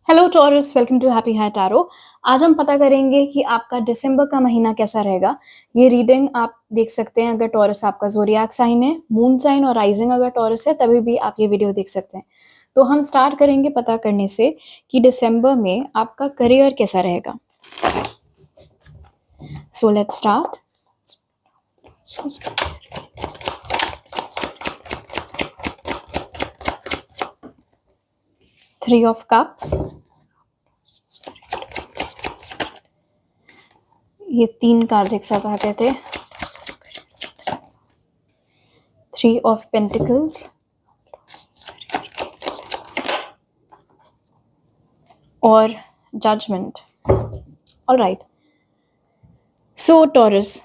Hello Taurus, welcome to happy high tarot. आज हम पता करेंगे कि आपका दिसंबर का महीना कैसा रहेगा। ये रीडिंग आप देख सकते हैं अगर टॉरस आपका ज़ोडिएक साइन है, मून साइन और राइजिंग अगर टॉरस है तभी भी आप ये वीडियो देख सकते हैं। तो हम स्टार्ट करेंगे पता करने से कि दिसंबर में आपका करियर कैसा रहेगा। So let's start. Three of cups, ये तीन कार्ड एक साथ आते थे। थ्री ऑफ पेंटिकल्स और जजमेंट। ऑलराइट, सो टॉरस,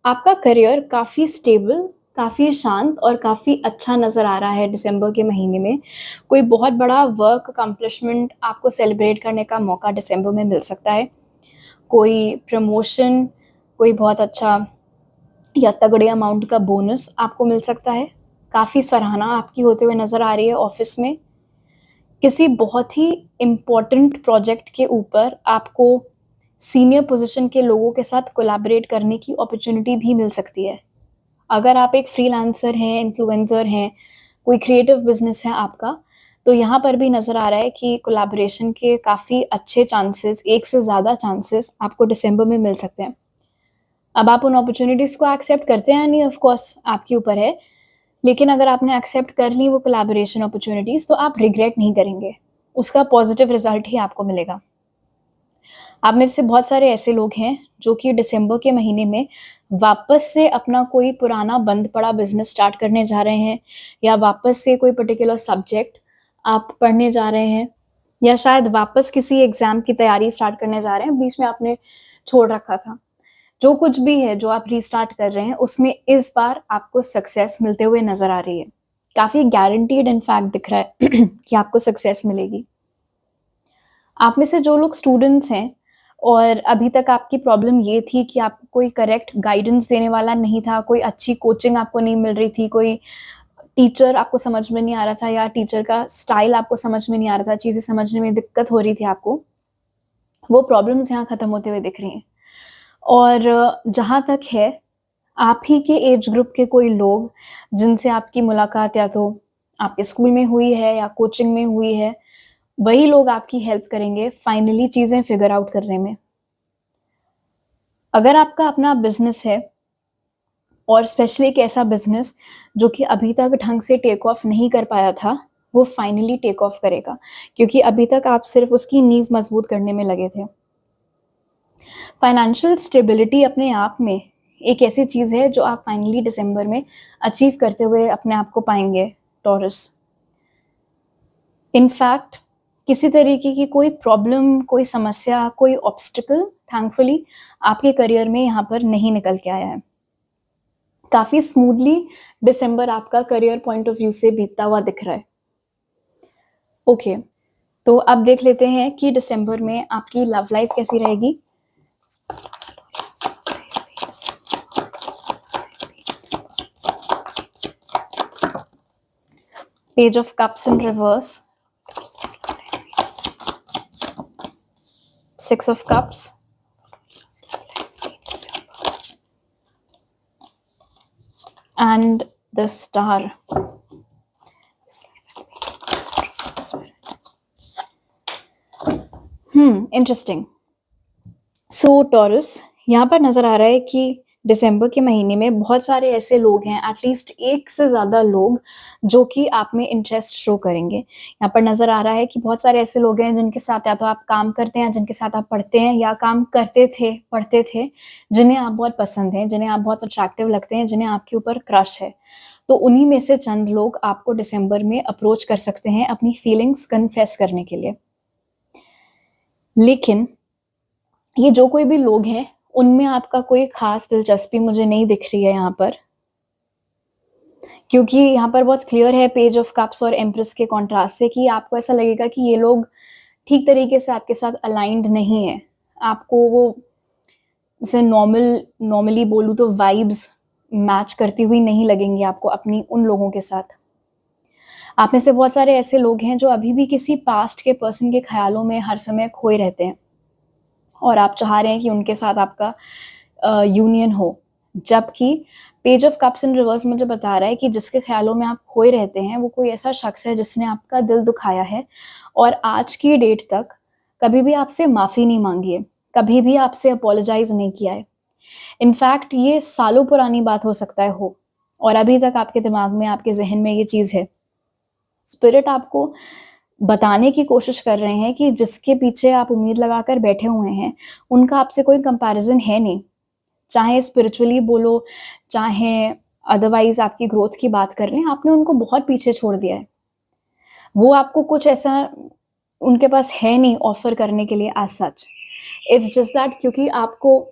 आपका करियर काफ़ी स्टेबल, काफ़ी शांत और काफ़ी अच्छा नज़र आ रहा है दिसंबर के महीने में। कोई बहुत बड़ा वर्क अकम्प्लिशमेंट आपको सेलिब्रेट करने का मौका दिसंबर में मिल सकता है। कोई प्रमोशन, कोई बहुत अच्छा या तगड़े अमाउंट का बोनस आपको मिल सकता है। काफ़ी सराहना आपकी होते हुए नज़र आ रही है ऑफिस में। किसी बहुत ही इम्पोर्टेंट प्रोजेक्ट के ऊपर आपको सीनियर पोजीशन के लोगों के साथ कोलैबोरेट करने की अपॉर्चुनिटी भी मिल सकती है। अगर आप एक फ्रीलांसर हैं, इन्फ्लुएंसर हैं, कोई क्रिएटिव बिजनेस है आपका, तो यहाँ पर भी नज़र आ रहा है कि कोलैबोरेशन के काफ़ी अच्छे चांसेस, एक से ज़्यादा चांसेस आपको दिसंबर में मिल सकते हैं। अब आप उन अपॉर्चुनिटीज़ को एक्सेप्ट करते हैं या नहीं, ऑफ कोर्स आपके ऊपर है। लेकिन अगर आपने एक्सेप्ट कर ली वो कोलैबोरेशन अपॉर्चुनिटीज़, तो आप रिग्रेट नहीं करेंगे, उसका पॉजिटिव रिजल्ट ही आपको मिलेगा। आप में से बहुत सारे ऐसे लोग हैं जो कि दिसंबर के महीने में वापस से अपना कोई पुराना बंद पड़ा बिजनेस स्टार्ट करने जा रहे हैं, या वापस से कोई पर्टिकुलर सब्जेक्ट आप पढ़ने जा रहे हैं, या शायद वापस किसी एग्ज़ाम की तैयारी स्टार्ट करने जा रहे हैं, बीच में आपने छोड़ रखा था। जो कुछ भी है जो आप रीस्टार्ट कर रहे हैं, उसमें इस बार आपको सक्सेस मिलते हुए नज़र आ रही है। काफ़ी गारंटीड इनफैक्ट दिख रहा है कि आपको सक्सेस मिलेगी। आप में से जो लोग स्टूडेंट्स हैं और अभी तक आपकी प्रॉब्लम ये थी कि आपको कोई करेक्ट गाइडेंस देने वाला नहीं था, कोई अच्छी कोचिंग आपको नहीं मिल रही थी, कोई टीचर आपको समझ में नहीं आ रहा था, या टीचर का स्टाइल आपको समझ में नहीं आ रहा था, चीज़ें समझने में दिक्कत हो रही थी आपको, वो प्रॉब्लम्स यहाँ ख़त्म होते हुए दिख रही हैं। और जहाँ तक है, आप ही के एज ग्रुप के कोई लोग जिनसे आपकी मुलाकात या तो आपके स्कूल में हुई है या कोचिंग में हुई है, वही लोग आपकी हेल्प करेंगे फाइनली चीज़ें फिगर आउट करने में। अगर आपका अपना बिज़नेस है और स्पेशली एक ऐसा बिज़नेस जो कि अभी तक ढंग से टेक ऑफ नहीं कर पाया था, वो फाइनली टेक ऑफ करेगा, क्योंकि अभी तक आप सिर्फ उसकी नींव मजबूत करने में लगे थे। फाइनेंशियल स्टेबिलिटी अपने आप में एक ऐसी चीज़ है जो आप फाइनली दिसंबर में अचीव करते हुए अपने आप को पाएंगे टॉरस। इनफैक्ट किसी तरीके की कोई प्रॉब्लम, कोई समस्या, कोई ऑब्स्टिकल थैंकफुली आपके करियर में यहाँ पर नहीं निकल के आया है। काफ़ी स्मूथली दिसंबर आपका करियर पॉइंट ऑफ व्यू से बीतता हुआ दिख रहा है। ओके, तो अब देख लेते हैं कि दिसंबर में आपकी लव लाइफ कैसी रहेगी। Page of Cups in reverse, Six of Cups, and the Star. Interesting. So Taurus, यहाँ पर नज़र आ रहा है कि दिसंबर के महीने में बहुत सारे ऐसे लोग हैं, एटलीस्ट एक से ज़्यादा लोग, जो कि आप में इंटरेस्ट शो करेंगे। यहाँ पर नज़र आ रहा है कि बहुत सारे ऐसे लोग हैं जिनके साथ या तो आप काम करते हैं, जिनके साथ आप पढ़ते हैं, या काम करते थे, पढ़ते थे, जिन्हें आप बहुत पसंद हैं, जिन्हें आप बहुत अट्रैक्टिव लगते हैं, जिन्हें आपके ऊपर क्रश है। तो उन्हीं में से चंद लोग आपको दिसंबर में अप्रोच कर सकते हैं अपनी फीलिंग्स कन्फेस करने के लिए। लेकिन ये जो कोई भी लोग हैं, उनमें आपका कोई ख़ास दिलचस्पी मुझे नहीं दिख रही है यहाँ पर, क्योंकि यहाँ पर बहुत क्लियर है पेज ऑफ कप्स और एम्प्रेस के कॉन्ट्रास्ट से कि आपको ऐसा लगेगा कि ये लोग ठीक तरीके से आपके साथ अलाइंड नहीं है। आपको वो जैसे नॉर्मली बोलूँ तो वाइब्स मैच करती हुई नहीं लगेंगी आपको अपनी उन लोगों के साथ। आप में से बहुत सारे ऐसे लोग हैं जो अभी भी किसी पास्ट के पर्सन के ख़्यालों में हर समय खोए रहते हैं और आप चाह रहे हैं कि उनके साथ आपका यूनियन हो। जबकि page of cups in reverse मुझे बता रहा है कि जिसके ख़्यालों में आप खोए रहते हैं, वो कोई ऐसा शख़्स है जिसने आपका दिल दुखाया है और आज की डेट तक कभी भी आपसे माफ़ी नहीं माँगी है, कभी भी आपसे अपोलोजाइज़ नहीं किया है। इनफैक्ट ये सालों पुरानी बात हो सकता है हो और अभी तक आपके दिमाग में, आपके ज़हन में ये चीज़ है। स्पिरिट आपको बताने की कोशिश कर रहे हैं कि जिसके पीछे आप उम्मीद लगाकर बैठे हुए हैं, उनका आपसे कोई कंपैरिज़न है नहीं। चाहे स्पिरिचुअली बोलो, चाहे अदरवाइज़ आपकी ग्रोथ की बात कर लें, आपने उनको बहुत पीछे छोड़ दिया है। वो आपको कुछ ऐसा उनके पास है नहीं ऑफ़र करने के लिए as such. It's just that क्योंकि आपको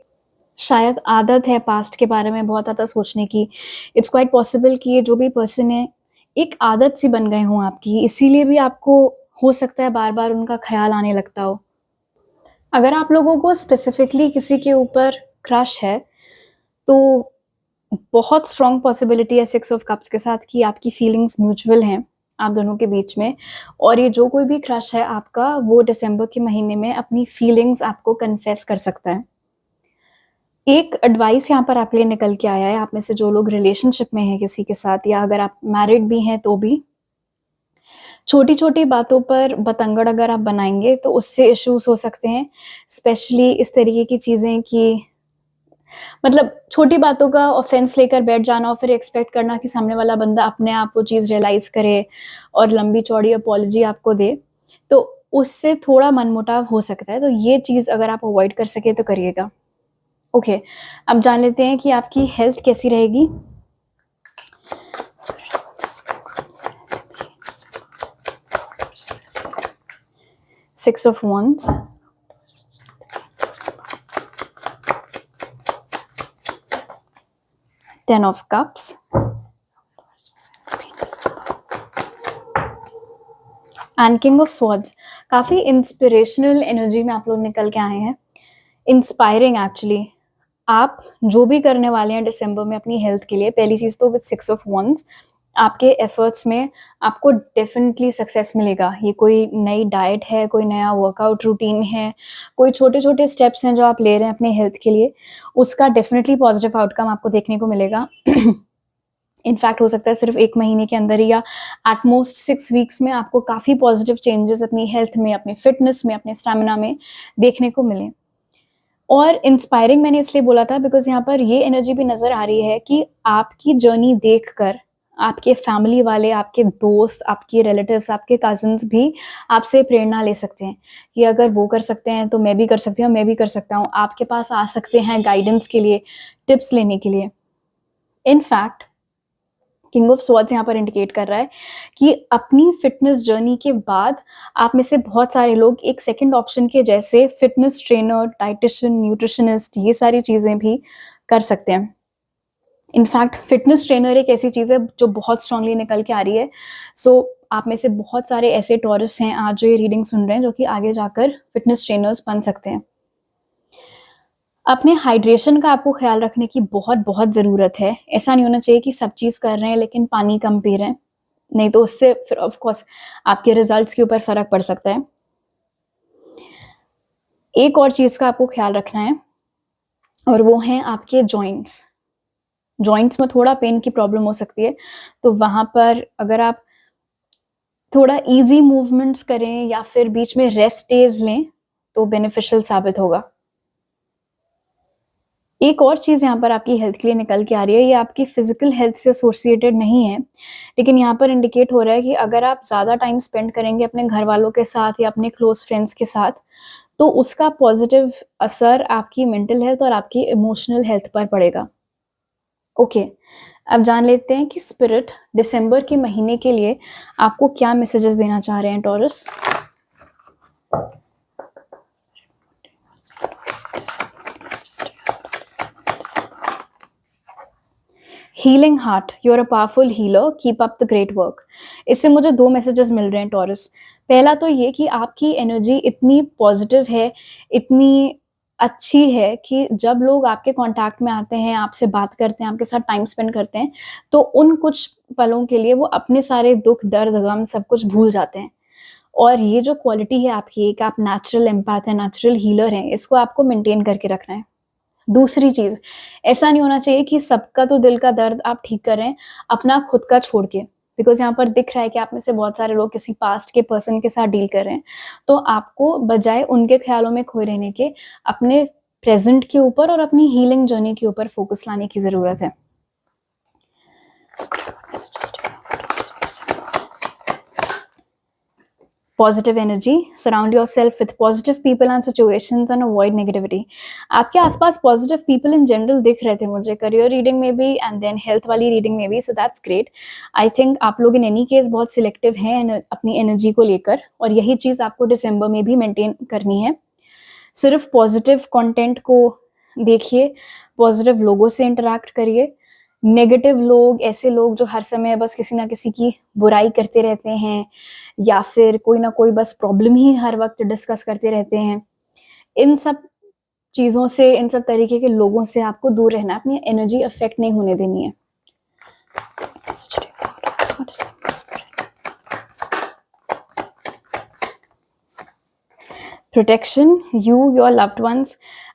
शायद आदत है पास्ट के बारे में बहुत ज़्यादा सोचने की। इट्स क्वाइट पॉसिबल कि ये जो भी पर्सन है, एक आदत सी बन गए हों आपकी, इसीलिए भी आपको हो सकता है बार-बार उनका ख़्याल आने लगता हो। अगर आप लोगों को स्पेसिफ़िकली किसी के ऊपर क्रश है, तो बहुत स्ट्रॉन्ग पॉसिबिलिटी है सिक्स ऑफ कप्स के साथ कि आपकी फीलिंग्स म्यूचुअल हैं आप दोनों के बीच में और ये जो कोई भी क्रश है आपका, वो दिसंबर के महीने में अपनी फीलिंग्स आपको कन्फेस कर सकता है। एक एडवाइस यहाँ पर आपके लिए निकल के आया है, आप में से जो लोग रिलेशनशिप में हैं किसी के साथ या अगर आप मैरिड भी हैं तो भी, छोटी-छोटी बातों पर बतंगड़ अगर आप बनाएँगे तो उससे इश्यूज़ हो सकते हैं। स्पेशली इस तरीके की चीज़ें कि मतलब छोटी बातों का ऑफ़ेंस लेकर बैठ जाना और फिर एक्सपेक्ट करना कि सामने वाला बंदा अपने आप वो चीज़ रियलाइज़ करे और लंबी-चौड़ी अपॉलॉजी आपको दे, तो उससे थोड़ा मनमुटाव हो सकता है। तो ये चीज़ अगर आप अवॉइड कर सकें तो करिएगा। ओके, अब जान लेते हैं कि आपकी हेल्थ कैसी रहेगी? Six of wands, 10 of cups, and king of swords. काफ़ी इंस्पिरेशनल एनर्जी में आप लोग निकल के आए हैं। Inspiring actually. आप जो भी करने वाले हैं दिसंबर में अपनी हेल्थ के लिए, पहली चीज़ तो विद सिक्स ऑफ वंड्स, आपके एफर्ट्स में आपको डेफ़िनिटली सक्सेस मिलेगा। ये कोई नई डाइट है, कोई नया वर्कआउट रूटीन है, कोई छोटे-छोटे स्टेप्स हैं जो आप ले रहे हैं अपने हेल्थ के लिए, उसका डेफ़िनिटली पॉज़िटिव आउटकम आपको देखने को मिलेगा। इनफैक्ट हो सकता है सिर्फ 1 महीने के अंदर ही या एट मोस्ट 6 वीक्स में आपको काफ़ी पॉज़िटिव चेंजेस अपनी हेल्थ में, अपनी फिटनेस में, अपने स्टैमिना में देखने को मिलें। और इंस्पायरिंग मैंने इसलिए बोला था बिकॉज़ यहाँ पर ये एनर्जी भी नज़र आ रही है कि आपकी जर्नी देखकर आपके फैमिली वाले, आपके दोस्त, आपके रिलेटिव्स, आपके कज़िन्स भी आपसे प्रेरणा ले सकते हैं कि अगर वो कर सकते हैं तो मैं भी कर सकती हूँ, मैं भी कर सकता हूँ। आपके पास आ सकते हैं गाइडेंस के लिए, टिप्स लेने के लिए। इनफैक्ट किंग ऑफ स्वॉर्ड्स यहाँ पर इंडिकेट कर रहा है कि अपनी फिटनेस जर्नी के बाद आप में से बहुत सारे लोग एक सेकंड ऑप्शन के जैसे फिटनेस ट्रेनर, डाइटिशियन, न्यूट्रिशनिस्ट, ये सारी चीज़ें भी कर सकते हैं। इनफैक्ट फिटनेस ट्रेनर एक ऐसी चीज़ है जो बहुत स्ट्रांगली निकल के आ रही है। सो आप में से बहुत सारे ऐसे टॉरस हैं आज जो ये रीडिंग सुन रहे हैं जो कि आगे जाकर फिटनेस ट्रेनर्स बन सकते हैं। अपने हाइड्रेशन का आपको ख़्याल रखने की बहुत ज़रूरत है। ऐसा नहीं होना चाहिए कि सब चीज़ कर रहे हैं लेकिन पानी कम पी रहे हैं, नहीं तो उससे फिर ऑफ कोर्स आपके रिज़ल्ट्स के ऊपर फ़र्क पड़ सकता है। एक और चीज़ का आपको ख़्याल रखना है और वो हैं आपके जॉइंट्स। जॉइंट्स में थोड़ा पेन की प्रॉब्लम हो सकती है, तो वहाँ पर अगर आप थोड़ा ईज़ी मूवमेंट्स करें या फिर बीच में रेस्ट डेज़ लें, तो बेनिफिशियल साबित होगा। एक और चीज़ यहाँ पर आपकी हेल्थ के लिए निकल के आ रही है, ये आपकी फ़िज़िकल हेल्थ से एसोसिएटेड नहीं है, लेकिन यहाँ पर इंडिकेट हो रहा है कि अगर आप ज़्यादा टाइम स्पेंड करेंगे अपने घरवालों के साथ या अपने क्लोज़ फ्रेंड्स के साथ, तो उसका पॉज़िटिव असर आपकी मेंटल हेल्थ और आपकी इमोशनल हेल्थ पर पड़ेगा। ओके, अब जान लेते हैं कि स्पिरिट दिसंबर के महीने के लिए आपको क्या मैसेजेस देना चाह रहे हैं Taurus? Healing heart, you are a powerful healer, keep up the great work. इससे मुझे 2 मैसेजेस मिल रहे हैं टॉरस। पहला तो ये कि आपकी एनर्जी इतनी पॉजिटिव है, इतनी अच्छी है कि जब लोग आपके कॉन्टैक्ट में आते हैं, आपसे बात करते हैं, आपके साथ टाइम स्पेंड करते हैं, तो उन कुछ पलों के लिए वो अपने सारे दुःख, दर्द, गम सब कुछ भूल जाते हैं। और ये जो क्वालिटी है आपकी कि आप नेचुरल एम्पैथ हैं, नेचुरल हीलर हैं, इसको आपको मेंटेन करके रखना है। दूसरी चीज़, ऐसा नहीं होना चाहिए कि सबका तो दिल का दर्द आप ठीक कर रहे हैं, अपना खुद का छोड़ के। बिकॉज़ यहाँ पर दिख रहा है कि आप में से बहुत सारे लोग किसी पास्ट के पर्सन के साथ डील कर रहे हैं। तो आपको बजाय उनके ख़्यालों में खोए रहने के, अपने प्रेज़ेंट के ऊपर और अपनी हीलिंग जर्नी के ऊपर फ़ोकस लाने की ज़रूरत है। Positive energy, surround yourself with positive people and situations and avoid negativity. आपके आसपास पॉजिटिव पीपल इन जनरल दिख रहे थे मुझे करियर रीडिंग में भी एंड देन हेल्थ वाली रीडिंग में भी, so that's great. I think आप लोग इन एनी केस बहुत सिलेक्टिव हैं अपनी एनर्जी को लेकर, और यही चीज़ आपको दिसंबर में भी मेंटेन करनी है। सिर्फ पॉजिटिव कंटेंट को देखिए, पॉजिटिव लोगों से इंटरैक्ट करिए। नेगेटिव लोग, ऐसे लोग जो हर समय बस किसी ना किसी की बुराई करते रहते हैं या फिर कोई ना कोई बस प्रॉब्लम ही हर वक्त डिस्कस करते रहते हैं, इन सब चीज़ों से, इन सब तरीके के लोगों से आपको दूर रहना है, अपनी एनर्जी अफेक्ट नहीं होने देनी है। Protection, you, your loved ones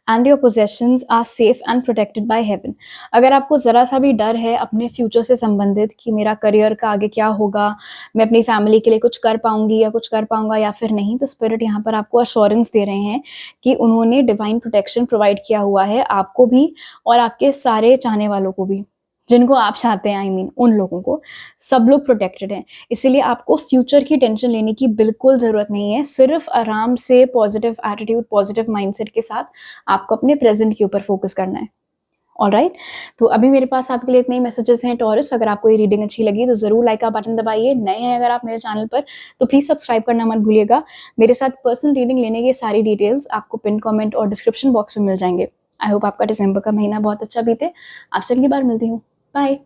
and your possessions are safe and protected by heaven. अगर आपको ज़रा सा भी डर है अपने फ्यूचर से संबंधित कि मेरा करियर का आगे क्या होगा, मैं अपनी फैमिली के लिए कुछ कर पाऊंगी या कुछ कर पाऊंगा या फिर नहीं, तो स्पिरिट यहाँ पर आपको अश्योरेंस दे रहे हैं कि उन्होंने डिवाइन प्रोटेक्शन प्रोवाइड किया हुआ है आपको भी और आपके सारे चाहने वालों को भी, जिनको आप चाहते हैं, आई मीन उन लोगों को, सब लोग प्रोटेक्टेड हैं। इसीलिए आपको फ्यूचर की टेंशन लेने की बिल्कुल ज़रूरत नहीं है। सिर्फ आराम से पॉजिटिव एटीट्यूड, पॉजिटिव माइंडसेट के साथ आपको अपने प्रेजेंट के ऊपर फोकस करना है। ऑलराइट, तो अभी मेरे पास आपके लिए इतने ही मैसेजेस हैं टॉरस। अगर आपको ये रीडिंग अच्छी लगी तो ज़रूर लाइक का बटन दबाइए। नए हैं अगर आप मेरे चैनल पर तो प्लीज़ सब्सक्राइब करना मत भूलिएगा। मेरे साथ पर्सनल रीडिंग लेने की सारी डिटेल्स आपको पिन कमेंट और डिस्क्रिप्शन बॉक्स में मिल जाएंगे। आई होप आपका दिसंबर का महीना बहुत अच्छा बीते। आपसे अगली बार मिलती हूँ। बाय।